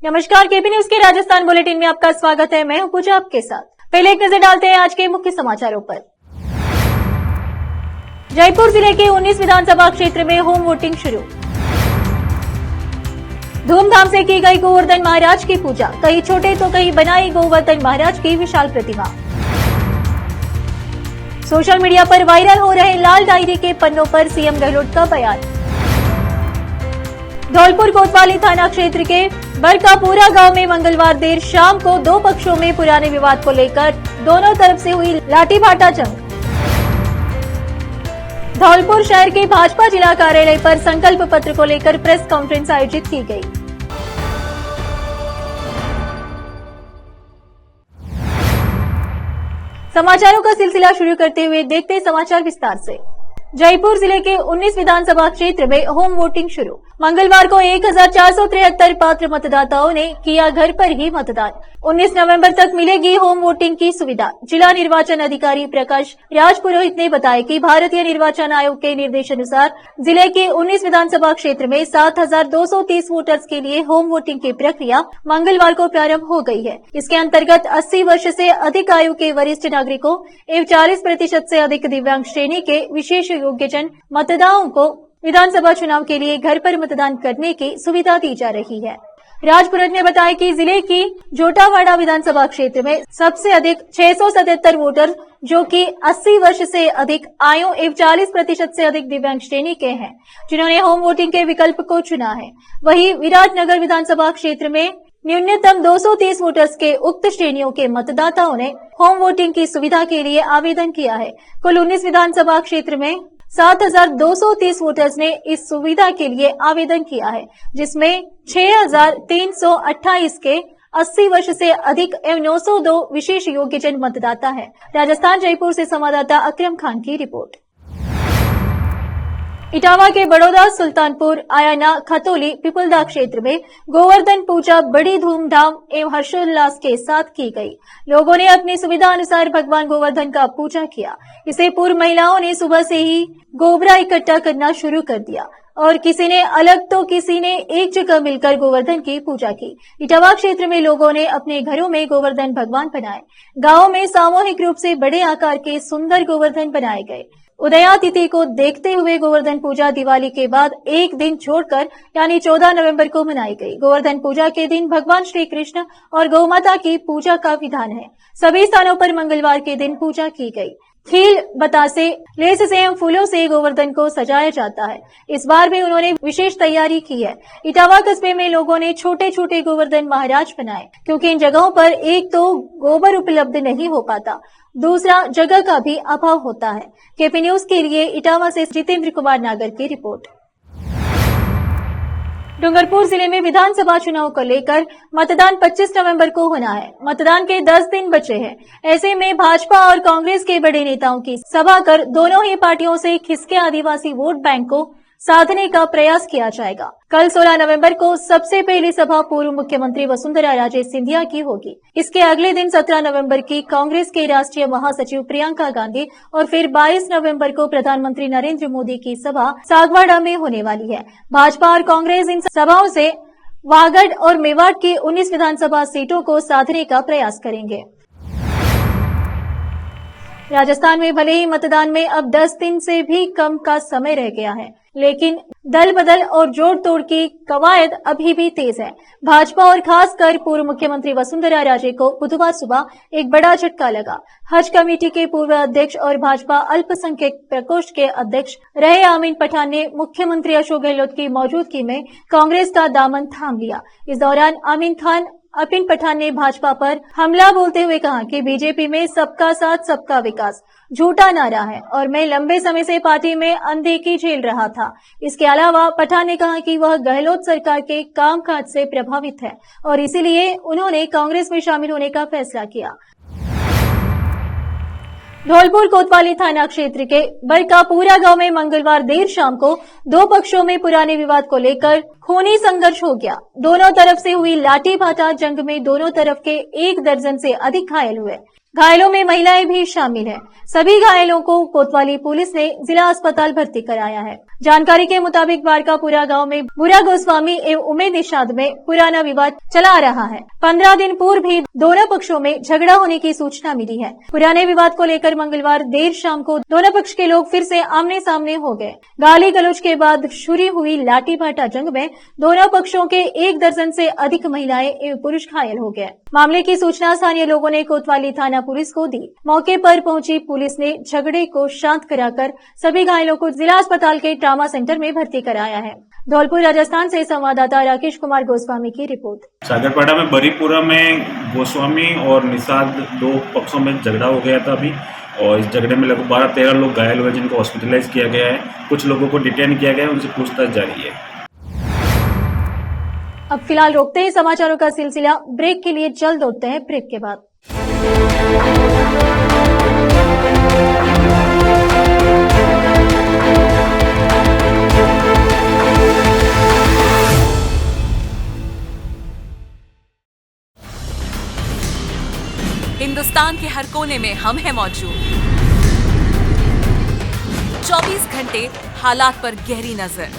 नमस्कार, KP news के Rajasthan bulletin में आपका स्वागत है। मैं हूं पूजा आपके साथ। पहले एक नजर डालते हैं आज के मुख्य समाचारों पर। जयपुर जिले के 19 विधानसभा क्षेत्र में होम वोटिंग शुरू। धूमधाम से की गई गोवर्धन महाराज की पूजा। कहीं छोटे तो कहीं बनाई गोवर्धन महाराज की विशाल प्रतिमा। सोशल मीडिया पर वायरल हो रहे लाल डायरी के पन्नों पर सीएम गहलोत का बयान। धौलपुर कोतवाली थाना क्षेत्र के बरकापुरा गांव में मंगलवार देर शाम को दो पक्षों में पुराने विवाद को लेकर दोनों तरफ से हुई लाठीभाटा जंग। धौलपुर शहर के भाजपा जिला कार्यालय पर संकल्प पत्र को लेकर प्रेस कॉन्फ्रेंस आयोजित की गई। समाचारों का सिलसिला शुरू करते हुए देखते हैं समाचार विस्तार से। जयपुर जिले के 19 विधानसभा क्षेत्र में होम वोटिंग शुरू। मंगलवार को 1473 पात्र मतदाताओं ने किया घर पर ही मतदान। 19 नवंबर तक मिलेगी होम वोटिंग की सुविधा। जिला निर्वाचन अधिकारी प्रकाश राजपुरोहित ने बताया कि भारतीय निर्वाचन आयोग के निर्देशानुसार जिले के 19 विधानसभा क्षेत्र में 7230 वोटर्स के लिए होम वोटिंग की प्रक्रिया मंगलवार को प्रारंभ हो गई है। इसके अंतर्गत 80 वर्ष से अधिक आयु के वरिष्ठ नागरिकों एवं 40% से अधिक दिव्यांग श्रेणी के विशेष योग्यजन मतदाताओं को विधानसभा चुनाव के लिए घर पर मतदान करने की सुविधा दी जा रही है। राजपुरोहित ने बताया कि जिले की जोटावाड़ा विधानसभा क्षेत्र में सबसे अधिक 677 वोटर जो कि 80 वर्ष से अधिक आयु एवं 40% से अधिक दिव्यांग श्रेणी के हैं, जिन्होंने होम वोटिंग के विकल्प को चुना है। वहीं विराटनगर विधानसभा क्षेत्र में न्यूनतम 230 वोटर्स के उक्त श्रेणियों के मतदाताओं ने होम वोटिंग की सुविधा के लिए आवेदन किया है। कुल 19 विधानसभा क्षेत्र में 7230 वोटर्स ने इस सुविधा के लिए आवेदन किया है, जिसमें 6328 के 80 वर्ष से अधिक एवं 902 विशेष योग्यजन मतदाता हैं। राजस्थान जयपुर से संवाददाता अकरम खान की रिपोर्ट। इटावा के बड़ौदा, सुल्तानपुर, आयाना, खतौली, पिपलदा क्षेत्र में गोवर्धन पूजा बड़ी धूमधाम एवं हर्षोल्लास के साथ की गई। लोगों ने अपनी सुविधा अनुसार भगवान गोवर्धन का पूजा किया। इससे पूर्व महिलाओं ने सुबह से ही गोबरा इकट्ठा करना शुरू कर दिया और किसी ने अलग तो किसी ने एक जगह मिलकर गोवर्धन की पूजा की। इटावा क्षेत्र में लोगों ने अपने घरों में गोवर्धन भगवान बनाए। गांव में सामूहिक रूप से बड़े आकार के सुंदर गोवर्धन बनाए गए। उदया तिथि को देखते हुए गोवर्धन पूजा दिवाली के बाद एक दिन छोड़कर यानी 14 नवंबर को मनाई गई। गोवर्धन पूजा के दिन भगवान श्री कृष्ण और गौमाता की पूजा का विधान है। सभी स्थानों पर मंगलवार के दिन पूजा की गई। खील, बतासे, लेस से एवं फूलों से गोवर्धन को सजाया जाता है। इस बार भी उन्होंने विशेष तैयारी की है। इटावा कस्बे में लोगों ने छोटे छोटे गोवर्धन महाराज बनाए, क्योंकि इन जगहों पर एक तो गोबर उपलब्ध नहीं हो पाता, दूसरा जगह का भी अभाव होता है। केपी न्यूज के लिए इटावा से जितेंद्र कुमार नागर की रिपोर्ट। डूंगरपुर जिले में विधानसभा चुनाव को लेकर मतदान 25 नवंबर को होना है। मतदान के 10 दिन बचे हैं। ऐसे में भाजपा और कांग्रेस के बड़े नेताओं की सभा कर दोनों ही पार्टियों से खिसके आदिवासी वोट बैंक को साधने का प्रयास किया जाएगा। कल 16 नवंबर को सबसे पहली सभा पूर्व मुख्यमंत्री वसुंधरा राजे सिंधिया की होगी। इसके अगले दिन 17 नवंबर की कांग्रेस के राष्ट्रीय महासचिव प्रियंका गांधी और फिर 22 नवंबर को प्रधानमंत्री नरेंद्र मोदी की सभा सागवाड़ा में होने वाली है। भाजपा और कांग्रेस इन सभाओं से वागड़ और मेवाड़ की 19 विधानसभा सीटों को साधने का प्रयास करेंगे। राजस्थान में भले ही मतदान में अब 10 दिन से भी कम का समय रह गया है, लेकिन दल बदल और जोड़ तोड़ की कवायद अभी भी तेज है। भाजपा और खासकर पूर्व मुख्यमंत्री वसुंधरा राजे को बुधवार सुबह एक बड़ा झटका लगा। हज कमेटी के पूर्व अध्यक्ष और भाजपा अल्पसंख्यक प्रकोष्ठ के अध्यक्ष रहे आमीन पठान ने मुख्यमंत्री अशोक गहलोत की मौजूदगी में कांग्रेस का दामन थाम लिया। इस दौरान आमीन पठान ने भाजपा पर हमला बोलते हुए कहा कि बीजेपी में सबका साथ सबका विकास झूठा नारा है और मैं लंबे समय से पार्टी में अनदेखी झेल रहा था। इसके अलावा पठान ने कहा कि वह गहलोत सरकार के कामकाज से प्रभावित है और इसीलिए उन्होंने कांग्रेस में शामिल होने का फैसला किया। धौलपुर कोतवाली थाना क्षेत्र के बरकापुरा गांव में मंगलवार देर शाम को दो पक्षों में पुराने विवाद को लेकर खूनी संघर्ष हो गया। दोनों तरफ से हुई लाठी भाटा जंग में दोनों तरफ के 1 दर्जन से अधिक घायल हुए। घायलों में महिलाएं भी शामिल हैं। सभी घायलों को कोतवाली पुलिस ने जिला अस्पताल भर्ती कराया है। जानकारी के मुताबिक बारकापुरा गांव में बुरा गोस्वामी एवं उमेद निषाद में पुराना विवाद चला आ रहा है। 15 दिन पूर्व भी दोनों पक्षों में झगड़ा होने की सूचना मिली है। पुराने विवाद को लेकर मंगलवार देर शाम को दोनों पक्ष के लोग फिर से आमने सामने हो गए। गाली गलौज के बाद शुरू हुई लाठी भाटा जंग में दोनों पक्षों के 1 दर्जन से अधिक महिलाएं एवं पुरुष घायल हो गए। मामले की सूचना स्थानीय लोगों ने कोतवाली थाना पुलिस को दी। मौके पर पहुंची पुलिस ने झगड़े को शांत कराकर सभी घायलों को जिला अस्पताल के ट्रामा सेंटर में भर्ती कराया है। धौलपुर राजस्थान से संवाददाता राकेश कुमार गोस्वामी की रिपोर्ट। सागरपाड़ा में बरीपुरा में गोस्वामी और निषाद 2 पक्षों में झगड़ा हो गया था अभी, और इस झगड़े में लगभग 12-13 लोग घायल हुए जिनको हॉस्पिटलाइज किया गया है। कुछ लोगों को डिटेन किया गया है, उनसे पूछताछ जारी है। अब फिलहाल रोकते हैं समाचारों का सिलसिला। ब्रेक के लिए जल्द लौटते हैं ब्रेक के बाद। हिंदुस्तान के हर कोने में हम हैं मौजूद। 24 घंटे हालात पर गहरी नजर,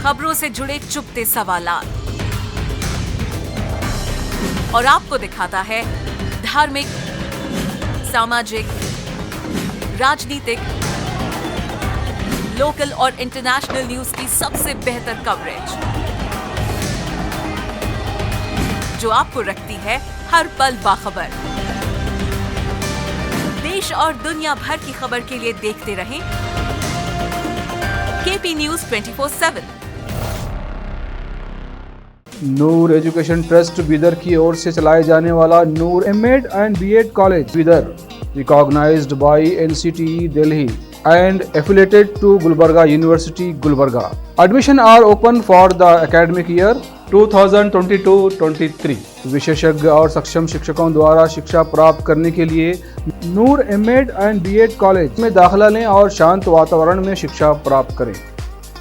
खबरों से जुड़े चुपते सवालात, और आपको दिखाता है धार्मिक, सामाजिक, राजनीतिक, लोकल और इंटरनेशनल न्यूज की सबसे बेहतर कवरेज, जो आपको रखती है हर पल बाखबर। देश और दुनिया भर की खबर के लिए देखते रहें KP news 24/7। Noor education trust Bidar की ओर से चलाए जाने वाला Noor MEd and BEd college Bidar, recognised by NCTE Delhi and affiliated to Gulbarga University, Gulbarga. Admission are open for the academic year 2022-23. विशेषज्ञ और सक्षम शिक्षकों द्वारा शिक्षा प्राप्त करने के लिए नूर एमएड एंड बीएड कॉलेज में दाखिला लें और शांत वातावरण में शिक्षा प्राप्त करें।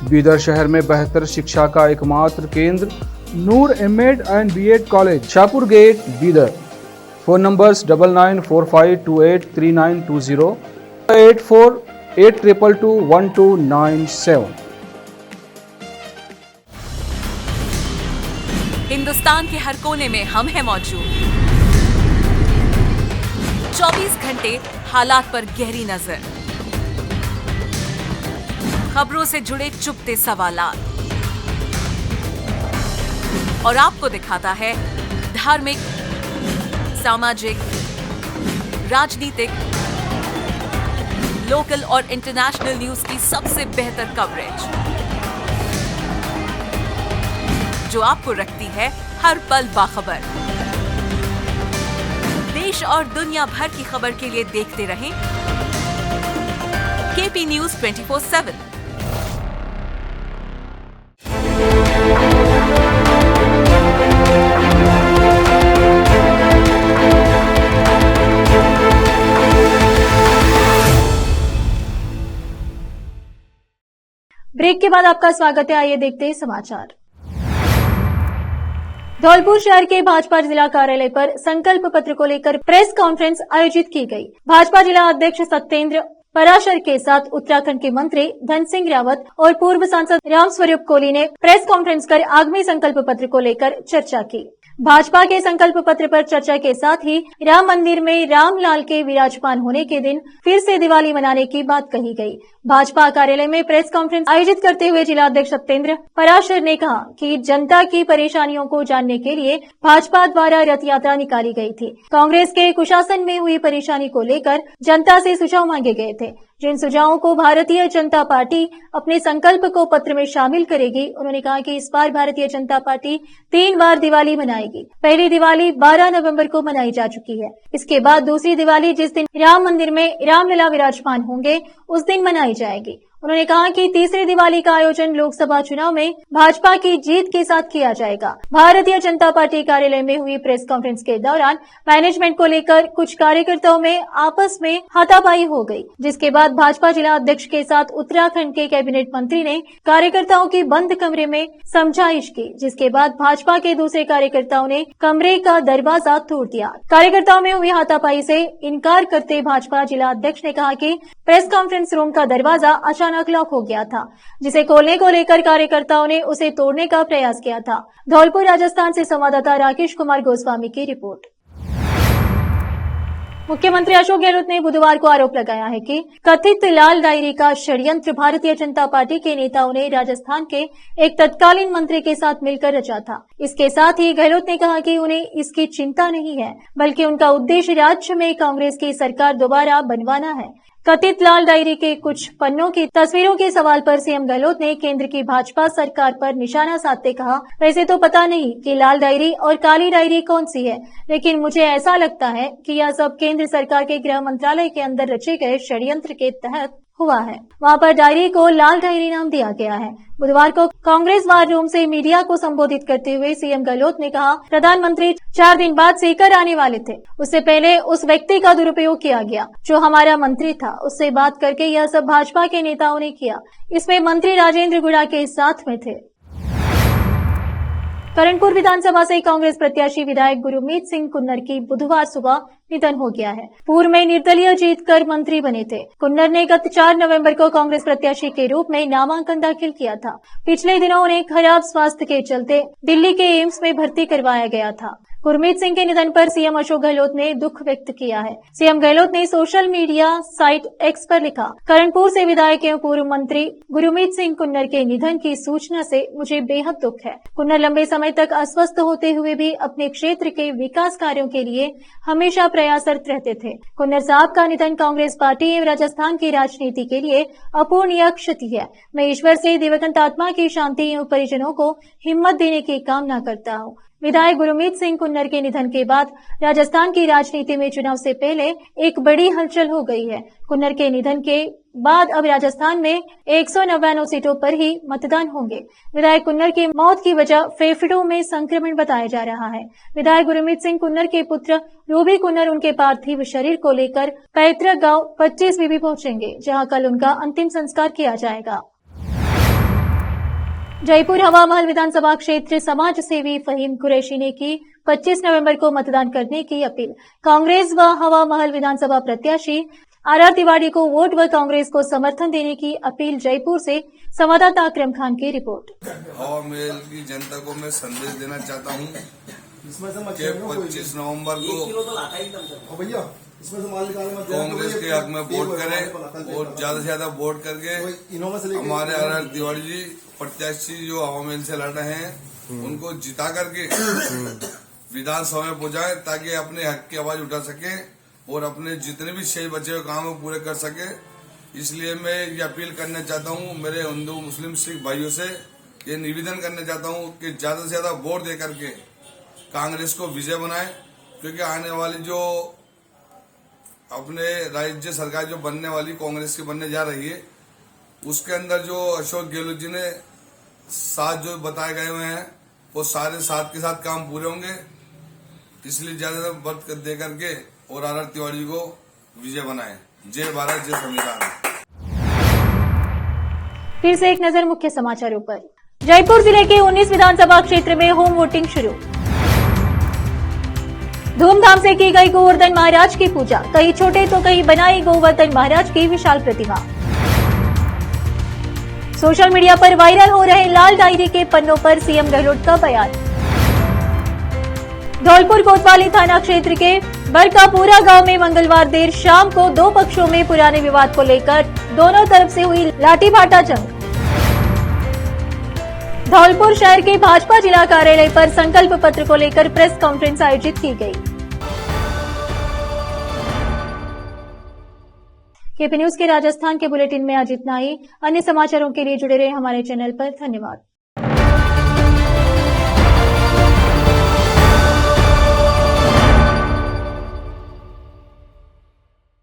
बीदर शहर में बेहतर शिक्षा का एकमात्र केंद्र Noor MEd and BEd college, Shahpur gate, Bidar. Phone numbers 9945283920, 8482221297। Hindustan के हर कोने में हम हैं मौजूद। 24 घंटे हालात पर गहरी नजर, खबरों से जुड़े चुपते सवालात, और आपको दिखाता है धार्मिक, सामाजिक, राजनीतिक, लोकल और इंटरनेशनल न्यूज की सबसे बेहतर कवरेज, जो आपको रखती है हर पल बाखबर। देश और दुनिया भर की खबर के लिए देखते रहें केपी न्यूज 24/7। ब्रेक के बाद आपका स्वागत है। आइए देखते हैं समाचार। धौलपुर शहर के भाजपा जिला कार्यालय पर संकल्प पत्र को लेकर प्रेस कॉन्फ्रेंस आयोजित की गई। भाजपा जिला अध्यक्ष सत्येंद्र पराशर के साथ उत्तराखंड के मंत्री धन सिंह रावत और पूर्व सांसद राम स्वरूप कोहली ने प्रेस कॉन्फ्रेंस कर आगामी संकल्प पत्र को लेकर चर्चा की। भाजपा के संकल्प पत्र पर चर्चा के साथ ही राम मंदिर में रामलाल के विराजमान होने के दिन फिर से दिवाली मनाने की बात कही गई। भाजपा कार्यालय में प्रेस कॉन्फ्रेंस आयोजित करते हुए जिला अध्यक्ष सत्येंद्र पराशर ने कहा कि जनता की परेशानियों को जानने के लिए भाजपा द्वारा रथ यात्रा निकाली गई थी। कांग्रेस के कुशासन में हुई परेशानी को लेकर जनता से सुझाव मांगे गए थे, जिन सुझावों को भारतीय जनता पार्टी अपने संकल्प को पत्र में शामिल करेगी। उन्होंने कहा कि इस बार भारतीय जनता पार्टी 3 बार दिवाली मनाएगी। पहली दिवाली 12 नवंबर को मनाई जा चुकी है। इसके बाद दूसरी दिवाली जिस दिन राम मंदिर में रामलला विराजमान होंगे उस दिन मनाई जाएगी। उन्होंने कहा कि तीसरी दिवाली का आयोजन लोकसभा चुनाव में भाजपा की जीत के साथ किया जाएगा। भारतीय जनता पार्टी कार्यालय में हुई प्रेस कॉन्फ्रेंस के दौरान मैनेजमेंट को लेकर कुछ कार्यकर्ताओं में आपस में हाथापाई हो गई, जिसके बाद भाजपा जिला अध्यक्ष के साथ उत्तराखंड के कैबिनेट मंत्री ने कार्यकर्ताओं की बंद कमरे में समझाइश की, जिसके बाद भाजपा के दूसरे कार्यकर्ताओं ने कमरे का दरवाजा तोड़ दिया। कार्यकर्ताओं में हुई हाथापाई से इनकार करते भाजपा जिला अध्यक्ष ने कहा कि प्रेस कॉन्फ्रेंस रूम का दरवाजा अचानक लॉक हो गया था, जिसे खोलने को लेकर कार्यकर्ताओं ने उसे तोड़ने का प्रयास किया था। धौलपुर राजस्थान से संवाददाता राकेश कुमार गोस्वामी की रिपोर्ट। मुख्यमंत्री अशोक गहलोत ने बुधवार को आरोप लगाया है कि कथित लाल डायरी का षड्यंत्र भारतीय जनता पार्टी के नेताओं ने राजस्थान के एक तत्कालीन मंत्री के साथ मिलकर रचा था। इसके साथ ही गहलोत ने कहा कि उन्हें इसकी चिंता नहीं है, बल्कि उनका उद्देश्य राज्य में कांग्रेस की सरकार दोबारा बनवाना है। कथित लाल डायरी के कुछ पन्नों की तस्वीरों के सवाल पर सीएम गहलोत ने केंद्र की भाजपा सरकार पर निशाना साधते कहा, वैसे तो पता नहीं कि लाल डायरी और काली डायरी कौन सी है, लेकिन मुझे ऐसा लगता है कि यह सब केंद्र सरकार के गृह मंत्रालय के अंदर रचे गए षड्यंत्र के तहत हुआ है। वहां पर डायरी को लाल डायरी नाम दिया गया है। बुधवार को कांग्रेस वार रूम से मीडिया को संबोधित करते हुए सीएम गहलोत ने कहा, प्रधानमंत्री 4 दिन बाद सीकर आने वाले थे, उससे पहले उस व्यक्ति का दुरुपयोग किया गया जो हमारा मंत्री था, उससे बात करके यह सब भाजपा के नेताओं ने किया। इसमें मंत्री राजेंद्र गुड़ा के साथ में थे। करणपुर विधानसभा से कांग्रेस प्रत्याशी विधायक गुरमीत सिंह कुन्नर की बुधवार सुबह निधन हो गया है। पूर्व में निर्दलीय जीतकर मंत्री बने थे। कुन्नर ने गत 4 नवंबर को कांग्रेस प्रत्याशी के रूप में नामांकन दाखिल किया था। पिछले दिनों उन्हें खराब स्वास्थ्य के चलते दिल्ली के एम्स में भर्ती करवाया गया था। गुरमीत सिंह के निधन पर सीएम अशोक गहलोत ने दुख व्यक्त किया है। सीएम गहलोत ने सोशल मीडिया साइट एक्स पर लिखा, करणपुर से विधायक एवं पूर्व मंत्री गुरमीत सिंह कुन्नर के निधन की सूचना से मुझे बेहद दुख है। कुन्नर लंबे समय तक अस्वस्थ होते हुए भी अपने क्षेत्र के विकास कार्यों के लिए हमेशा प्रयासरत रहते थे। कुन्नर साहब का निधन कांग्रेस पार्टी एवं राजस्थान की राजनीति के लिए अपूरणीय क्षति है। मैं ईश्वर से दिवंगत आत्मा की शांति एवं परिजनों को हिम्मत देने की कामना करता हूँ। विधायक गुरमीत सिंह कुन्नर के निधन के बाद राजस्थान की राजनीति में चुनाव से पहले एक बड़ी हलचल हो गई है। कुन्नर के निधन के बाद अब राजस्थान में 199 सीटों पर ही मतदान होंगे। विधायक कुन्नर की मौत की वजह फेफड़ों में संक्रमण बताया जा रहा है। विधायक गुरमीत सिंह कुन्नर के पुत्र रूबी कुन्नर उनके पार्थिव शरीर को लेकर पैतृक गांव 25 बीबी पहुंचेंगे, जहां कल उनका अंतिम संस्कार किया जाएगा। जयपुर हवा महल विधानसभा क्षेत्र समाज सेवी फहीम कुरैशी ने की 25 नवंबर को मतदान करने की अपील। कांग्रेस व हवा महल विधानसभा प्रत्याशी आर तिवारी को वोट व कांग्रेस को समर्थन देने की अपील। जयपुर से संवाददाता अकरम खान की रिपोर्ट। हवा महल की जनता को मैं संदेश देना चाहता हूँ कि 25 नवंबर को कांग्रेस के हक में वोट करें और ज्यादा से ज्यादा वोट करके हमारे आर तिवारी जी प्रत्याशी जो हवा महल से लड़ रहे हैं उनको जिता करके विधानसभा में पहुंचाए, ताकि अपने हक की आवाज उठा सके और अपने जितने भी शेष बचे हुए काम पूरे कर सके। इसलिए मैं ये अपील करना चाहता हूँ मेरे हिंदू मुस्लिम सिख भाइयों से, ये निवेदन करना चाहता हूँ कि ज्यादा से ज्यादा वोट दे करके कांग्रेस को विजय बनाए, क्योंकि आने वाली जो अपने राज्य सरकार जो बनने वाली कांग्रेस की बनने जा रही है, उसके अंदर जो अशोक गहलोत जी ने साथ जो बताए गए हुए हैं वो सारे साथ के साथ काम पूरे होंगे। इसलिए ज्यादा वक्त दे करके और आर तिवारी को विजय बनाए। जय भारत, जय संविधान। फिर से एक नजर मुख्य समाचारों पर। जयपुर जिले के 19 विधानसभा क्षेत्र में होम वोटिंग शुरू। धूमधाम से की गई गोवर्धन महाराज की पूजा। कहीं छोटे तो कहीं बनाई गोवर्धन महाराज की विशाल प्रतिमा। सोशल मीडिया पर वायरल हो रहे लाल डायरी के पन्नों पर सीएम गहलोत का बयान। धौलपुर कोतवाली थाना क्षेत्र के बरकापुरा गांव में मंगलवार देर शाम को 2 पक्षों में पुराने विवाद को लेकर दोनों तरफ से हुई लाठीभाटा जंग। धौलपुर शहर के भाजपा जिला कार्यालय पर संकल्प पत्र को लेकर प्रेस कॉन्फ्रेंस आयोजित की गई। केपी न्यूज के राजस्थान के बुलेटिन में आज इतना ही। अन्य समाचारों के लिए जुड़े रहे हमारे चैनल पर। धन्यवाद।